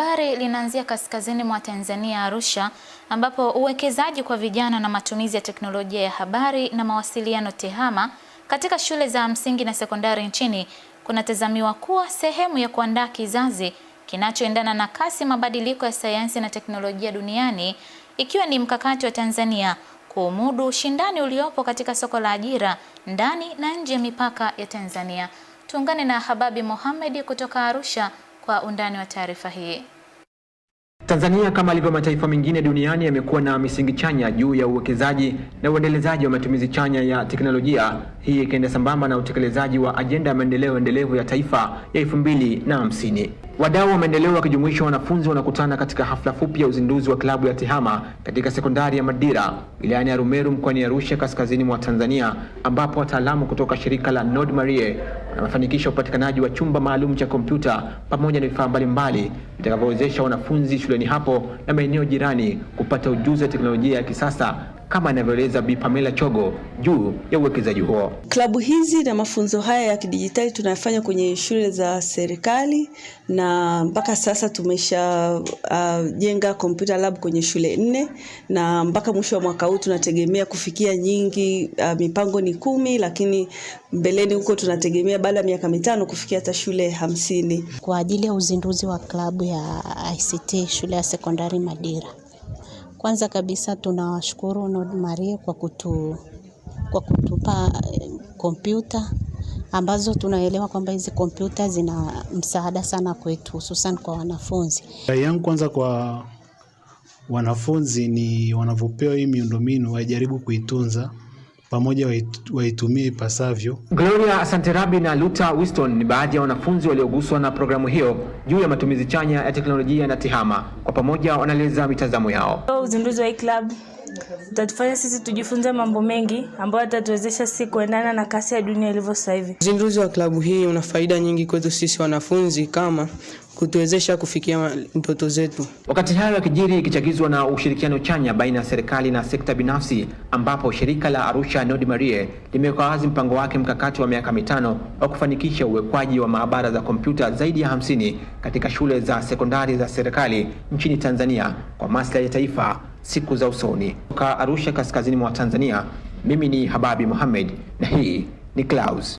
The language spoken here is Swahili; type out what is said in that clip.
Habari linaanzia kaskazini mwa Tanzania, Arusha, ambapo uwekezaji kwa vijana na matumizi ya teknolojia ya habari na mawasiliano TEHAMA katika shule za msingi na sekondari nchini kunatazamiwa kuwa sehemu ya kuandaa kizazi kinachoendana na kasi mabadiliko ya sayansi na teknolojia duniani, ikiwa ni mkakati wa Tanzania kuumudu ushindani uliopo katika soko la ajira ndani na nje ya mipaka ya Tanzania. Tuungane na Hababi Mohamed kutoka Arusha kwa undani wa taarifa hii. Tanzania kama ilivyo mataifa mengine duniani yamekuwa na misingi chanya juu ya uwekezaji na uendelezaji wa matumizi chanya ya teknolojia, hii ikienda sambamba na utekelezaji wa ajenda ya maendeleo endelevu ya taifa ya 2050. Wadau wa maendeleo wakijumuisha wanafunzi wanakutana katika hafla fupi ya uzinduzi wa klabu ya TEHAMA katika sekondari ya Madira wilayani ya Rumeru mkoani Arusha kaskazini mwa Tanzania, ambapo wataalamu kutoka shirika la Nord Marie wanafanikisha upatikanaji wa chumba maalum cha kompyuta pamoja na vifaa mbalimbali vitakavyowezesha wanafunzi shuleni hapo na maeneo jirani kupata ujuzi wa teknolojia ya kisasa, kama anavyoeleza Bi Pamela Chogo juu ya uwekezaji huo. Klabu hizi na mafunzo haya ya kidijitali tunayafanya kwenye shule za serikali, na mpaka sasa tumesha jenga computer lab kwenye shule 4, na mpaka mwisho wa mwaka huu tunategemea kufikia nyingi. Mipango ni 10, lakini mbeleni huko tunategemea baada ya miaka 5 kufikia hata shule 50 kwa ajili ya uzinduzi wa klabu ya ICT shule ya sekondari Madira. Kwanza kabisa tunawashukuru Nord Marie kwa kutupa kompyuta ambazo tunaelewa kwamba hizi kompyuta zina msaada sana kwetu, hususan kwa wanafunzi. Yangu kwanza kwa wanafunzi ni wanavyopewa hii miundombinu wajaribu kuitunza pamoja waitumie ipasavyo. Gloria Santerabi na Luta Winston ni baadhi ya wanafunzi walioguswa na programu hiyo juu ya matumizi chanya ya teknolojia na TEHAMA. Kwa pamoja wanaeleza mitazamo yao. Uzinduzi wa club utatufanya sisi tujifunze mambo mengi ambayo yatatuwezesha sisi kuendana na kasi ya dunia ilivyo sasa hivi. Uzinduzi wa klabu hii una faida nyingi kwetu sisi wanafunzi, kama kutuwezesha kufikia ndoto zetu. Wakati hayo yakijiri, ikichagizwa na ushirikiano chanya baina ya serikali na sekta binafsi, ambapo shirika la Arusha Nord Marie limeweka wazi mpango wake mkakati wa miaka 5 wa kufanikisha uwekwaji wa maabara za kompyuta zaidi ya 50 katika shule za sekondari za serikali nchini Tanzania kwa maslahi ya taifa siku za usoni. Kutoka Arusha kaskazini mwa Tanzania, mimi ni Hababi Mohamed na hii ni Clouds.